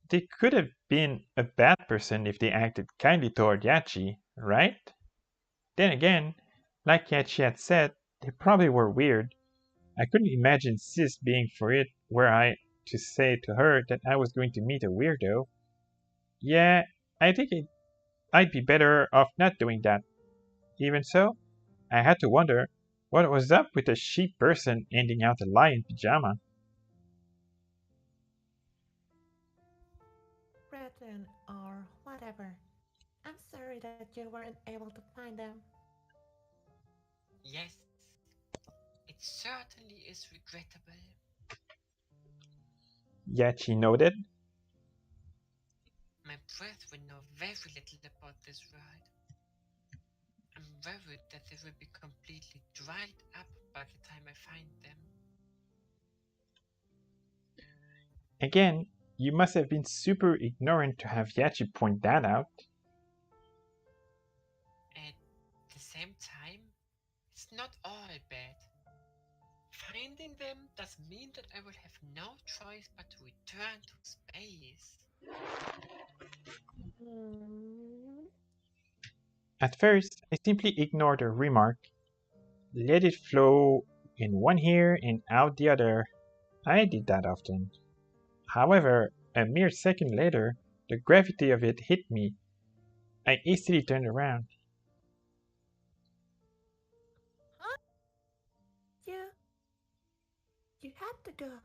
they could have been a bad person if they acted kindly toward Yachi, right? Then again, like Yachi had said, they probably were weird. I couldn't imagine Sis being for it were I to say to her that I was going to meet a weirdo. Yeah, I think I'd be better off not doing that. Even so, I had to wonder what was up with a sheep person handing out a lion pajama. Brethren or whatever. I'm sorry that you weren't able to find them. Yes, it certainly is regrettable. Yachi noted. My brethren know very little about this ride. I'm worried that they will be completely dried up by the time I find them. Again, you must have been super ignorant to have Yachi point that out. At the same time, it's not all bad. Finding them does mean that I will have no choice but to return to space. At first, I simply ignored her remark, let it flow in one ear and out the other. I did that often. However, a mere second later, the gravity of it hit me. I hastily turned around. Huh? You had to go.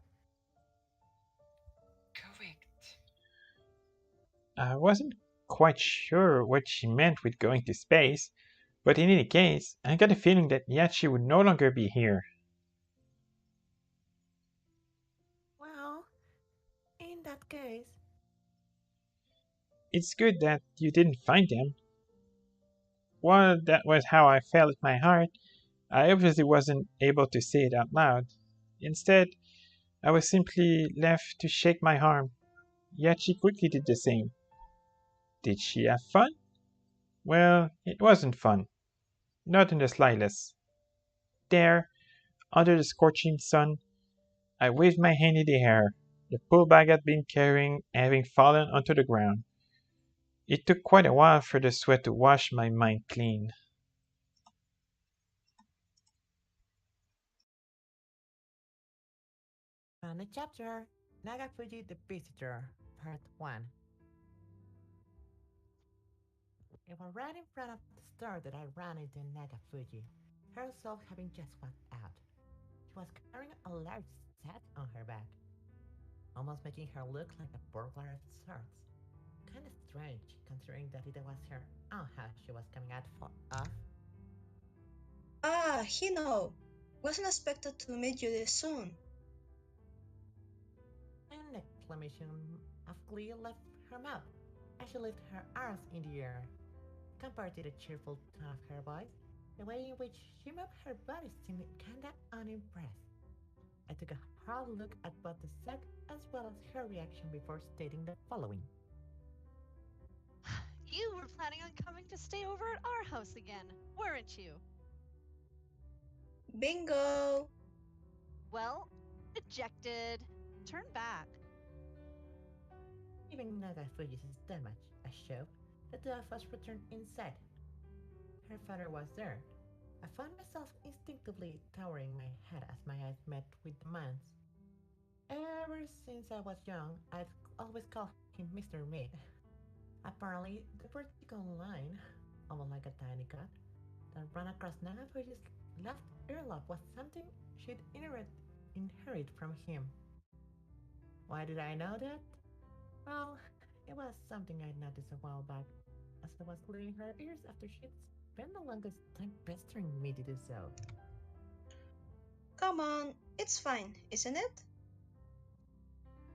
Correct. I wasn't quite sure what she meant with going to space, but in any case, I got a feeling that Yachi would no longer be here. Well, in that case, It's good that you didn't find them. While that was how I felt in my heart, I obviously wasn't able to say it out loud. Instead, I was simply left to shake my arm. Yachi quickly did the same. Did she have fun? Well, it wasn't fun. Not in the slightest. There, under the scorching sun, I waved my hand in the air, the pull bag I'd been carrying having fallen onto the ground. It took quite a while for the sweat to wash my mind clean. On the chapter, Nagafuji the Visitor, Part 1. It was right in front of the store that I ran into Nagafuji, herself having just walked out. She was carrying a large set on her back, almost making her look like a burglar of sorts. Kinda strange, considering that it was her own house she was coming out for off. Ah, Hino! Wasn't expected to meet you this soon. An exclamation of glee left her mouth as she lifted her arms in the air. Compared to the cheerful tone of her voice, the way in which she moved her body seemed kinda unimpressed. I took a hard look at both the set as well as her reaction before stating the following. You were planning on coming to stay over at our house again, weren't you? Bingo! Well, ejected. Turn back. Even Nagafuji's stomach, a show, the two of us returned inside. Her father was there. I found myself instinctively towering my head as my eyes met with the man's. Ever since I was young, I'd always called him Mr. Me. Apparently, the vertical line, almost like a tiny cut, that ran across Nagafuji's left earlobe was something she'd inherited from him. Why did I know that? Well, it was something I'd noticed a while back, as I was cleaning her ears after she'd spent the longest time pestering me to do so. Come on, it's fine, isn't it?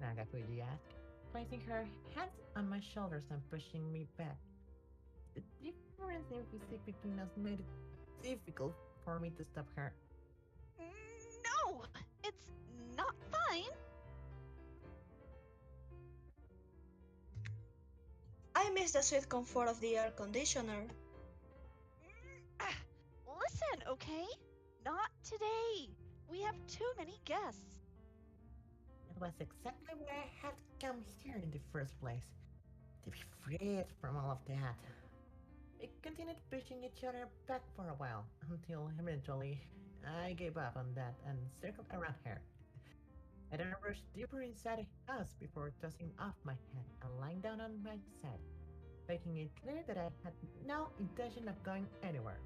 Nagafuji asked, placing her hands on my shoulders and pushing me back. The difference in physique between us made it difficult for me to stop her. No, it's not fine. I miss the sweet comfort of the air conditioner. Listen, okay? Not today. We have too many guests. It was exactly why I had come here in the first place, to be freed from all of that. We continued pushing each other back for a while, until eventually I gave up on that and circled around her. I then rushed deeper inside the house before tossing off my head and lying down on my side, making it clear that I had no intention of going anywhere.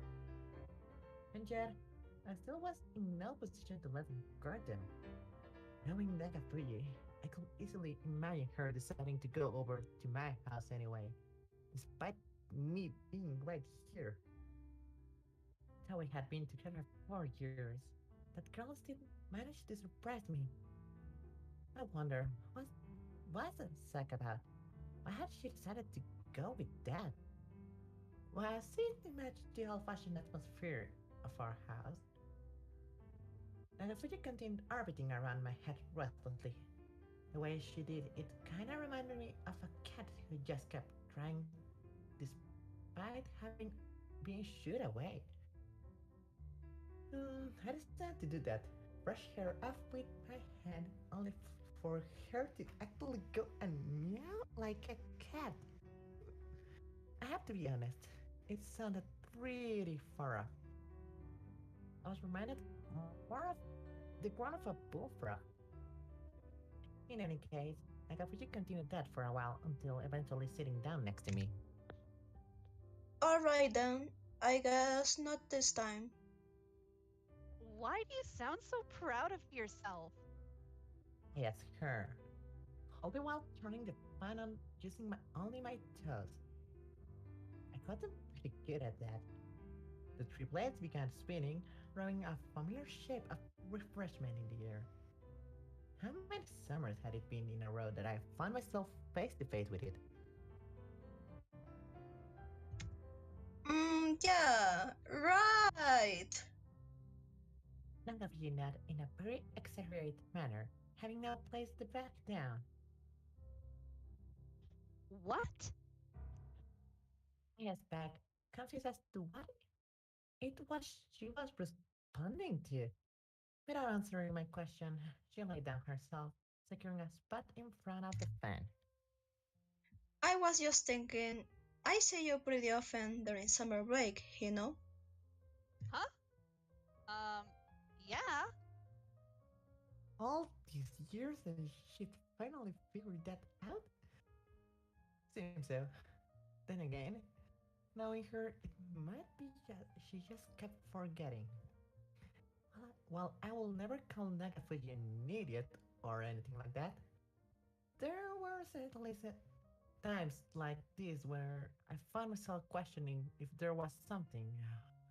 And yet, I still was in no position to let him guard them. Knowing Nagafuji, I could easily imagine her deciding to go over to my house anyway, despite me being right here. Though we had been together for years, that girl still managed to surprise me. I wonder, what's that sack about? Why had she decided to go with that? Was it to match the old-fashioned atmosphere of our house? Nagafuji continued orbiting around my head restlessly. The way she did it kinda reminded me of a cat who just kept trying despite having been shooed away. I decided to do that. Brush her off with my hand only for her to actually go and meow like a cat. I have to be honest, it sounded pretty far off. I was reminded more of the growl of a bullfrog. In any case, Nagafuji continued that for a while until eventually sitting down next to me. Alright then, I guess not this time. Why do you sound so proud of yourself? I asked her, all the while turning the fan on using only my toes. I got pretty good at that. The three blades began spinning, throwing a familiar shape of refreshment in the air. How many summers had it been in a row that I found myself face to face with it? Yeah, right. Nagafuji nodded in a very exaggerated manner, having now placed the bag down. What? Yes, back, confused as to what it was she was responding to. Without answering my question, she lay down herself, securing a spot in front of the fan. I was just thinking, I see you pretty often during summer break, Hino. Huh? Yeah. All these years and she finally figured that out? Seems so. Then again, knowing her, it might be she just kept forgetting. Well, I will never call Nagafuji an idiot or anything like that. There were at least times like this where I found myself questioning if there was something,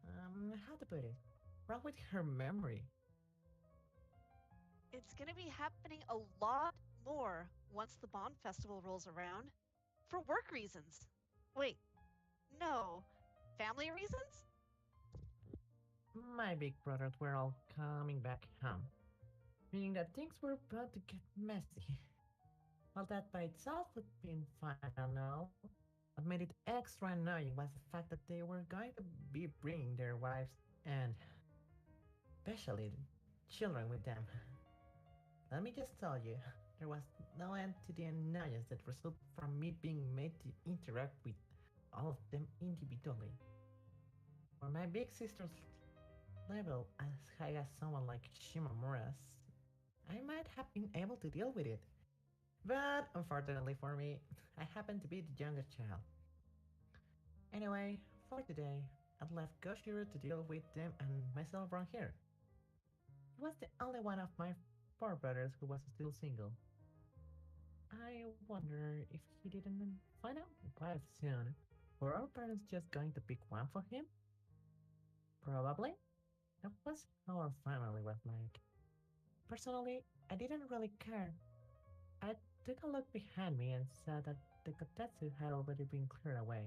how to put it, wrong with her memory. It's gonna be happening a lot more once the Bond Festival rolls around. For work reasons. Wait, no. Family reasons? My big brothers were all coming back home, meaning that things were about to get messy. While that by itself would be fine and all, what made it extra annoying was the fact that they were going to be bringing their wives and, especially, children with them. Let me just tell you, there was no end to the annoyance that resulted from me being made to interact with all of them individually. For my big sister's level as high as someone like Shimamura's, I might have been able to deal with it. But unfortunately for me, I happen to be the youngest child. Anyway, for today, I'd left Goshiro to deal with them and myself around here. He was the only one of my four brothers who was still single. I wonder if he didn't find out quite soon. Were our parents just going to pick one for him? Probably. That was how our family was like. Personally, I didn't really care. I took a look behind me and saw that the kotetsu had already been cleared away.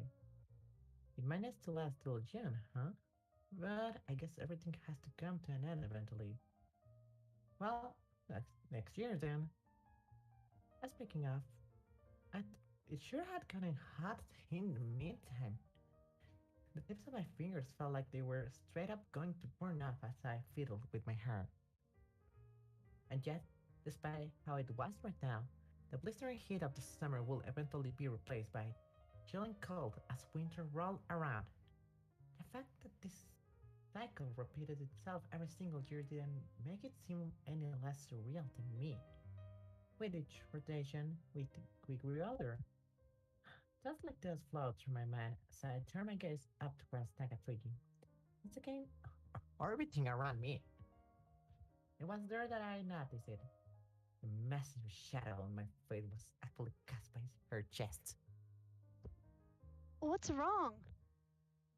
It managed to last till June, huh? But I guess everything has to come to an end eventually. Well, that's next year then. Speaking of, it sure had gotten hot in the meantime. The tips of my fingers felt like they were straight up going to burn off as I fiddled with my hair. And yet, despite how it was right now, the blistering heat of the summer will eventually be replaced by chilling cold as winter rolled around. The fact that this cycle repeated itself every single year didn't make it seem any less surreal to me. With each rotation, we grew older. Just like those flowed through my mind as I turned my gaze up towards Nagafuji. Once again, orbiting around me. It was there that I noticed it. The massive shadow on my face was actually cast by her chest. What's wrong?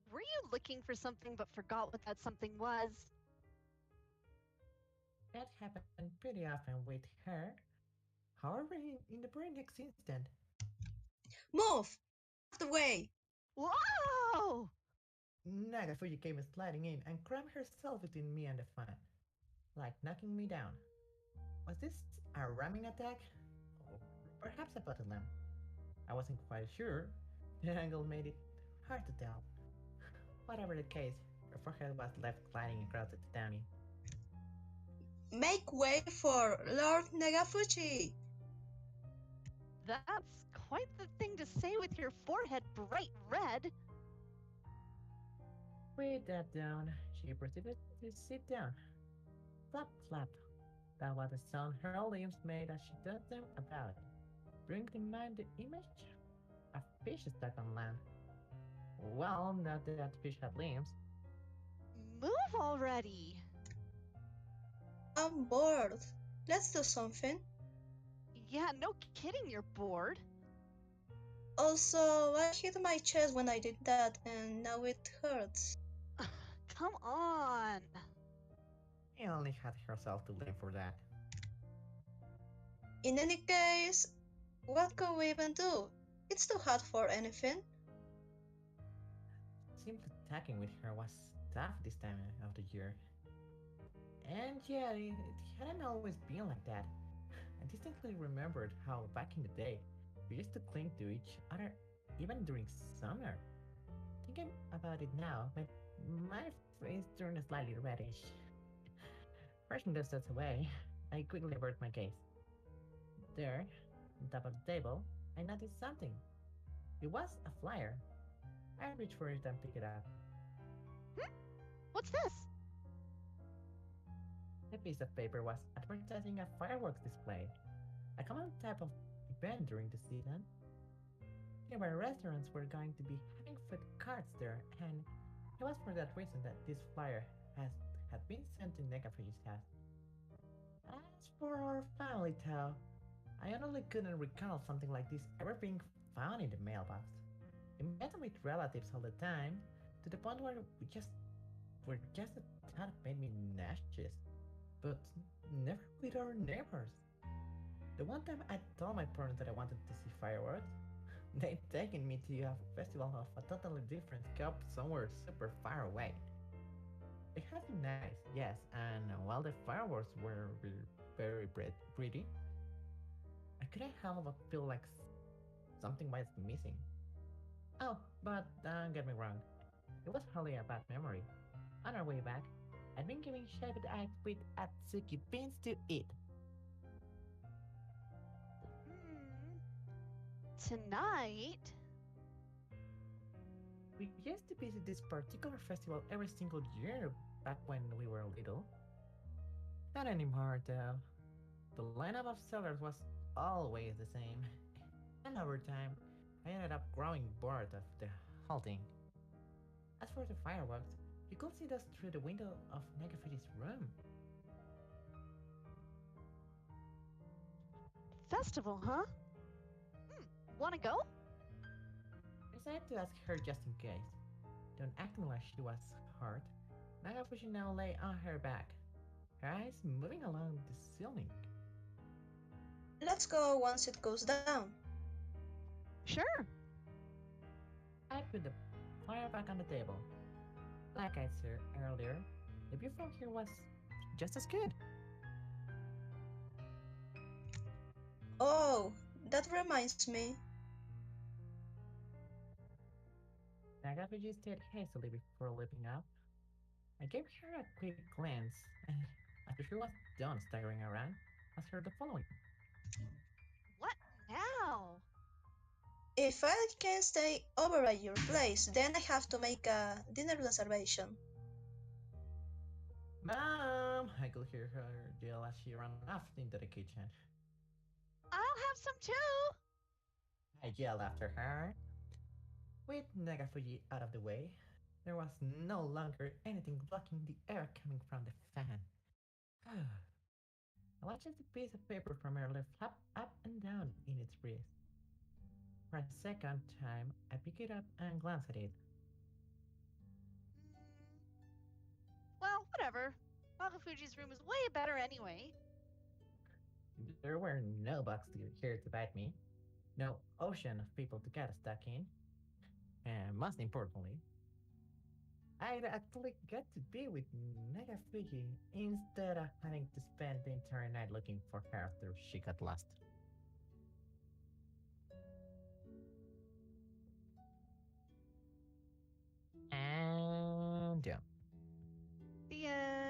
Were you looking for something but forgot what that something was? That happened pretty often with her. However, in the very next instant, Move! Out of the way! Whoa! Nagafuji came sliding in and crammed herself between me and the fan, like knocking me down. Was this a ramming attack? Or perhaps a bottom lamp? I wasn't quite sure. The angle made it hard to tell. Whatever the case, her forehead was left gliding across the tatami. Make way for Lord Nagafuji! That's quite the thing to say with your forehead bright red. With that down, she proceeded to sit down. Flap, flap. That was the sound her limbs made as she tossed them about, bringing to mind the image of fish stuck on land. Well, not that fish had limbs. Move already! I'm bored. Let's do something. Yeah, no kidding, you're bored. Also, I hit my chest when I did that, and now it hurts. Come on! She only had herself to blame for that. In any case, what could we even do? It's too hot for anything. Simply talking with her was tough this time of the year. And yet, it hadn't always been like that. I distinctly remembered how back in the day, We used to cling to each other even during summer. Thinking about it now, my face turned slightly reddish. Brushing the dust away, I quickly averted my gaze. There, on top of the table, I noticed something. It was a flyer. I reached for it and picked it up. Hmm? What's this? The piece of paper was advertising a fireworks display, a common type of event during the season. Nearby restaurants were going to be having food carts there, and it was for that reason that this flyer had been sent to Nagafuji's house. As for our family tale, I honestly couldn't recall something like this ever being found in the mailbox. We met with relatives all the time, to the point where were just a thought made me nauseous, but never with our neighbors. The one time I told my parents that I wanted to see fireworks, they'd taken me to a festival of a totally different scope somewhere super far away. It has been nice, yes, and while the fireworks were very pretty, I couldn't help but feel like something was missing. Oh, but don't get me wrong, it was hardly a bad memory. On our way back, I'd been giving shaved eggs with Atsuki beans to eat. Tonight? We used to visit this particular festival every single year back when we were little. Not anymore, though. The lineup of sellers was always the same. And over time, I ended up growing bored of the whole thing. As for the fireworks, you could see us through the window of Nagafuji's room. Festival, huh? Wanna go? I decided to ask her just in case. Don't acting like she was hurt, Nagafuji now lay on her back, her eyes moving along the ceiling. Let's go once it goes down. Sure. I put the fire back on the table. Like I said earlier, the view from here was just as good. Oh, that reminds me. Nagafuji stared hastily before leaping up. I gave her a quick glance, and after she was done staggering around, asked her the following. What now? If I can stay over at your place, then I have to make a dinner reservation. Mom! I could hear her yell as she ran off into the kitchen. I'll have some too. I yelled after her. With Nagafuji out of the way, there was no longer anything blocking the air coming from the fan. I watched the piece of paper from earlier flap up and down in its breeze. For a second time, I picked it up and glanced at it. Well, whatever. Nagafuji's room is way better anyway. There were no bugs here to bite me, no ocean of people to get stuck in, and most importantly, I'd actually get to be with Nagafuji instead of having to spend the entire night looking for her after she got lost. And yeah. The end.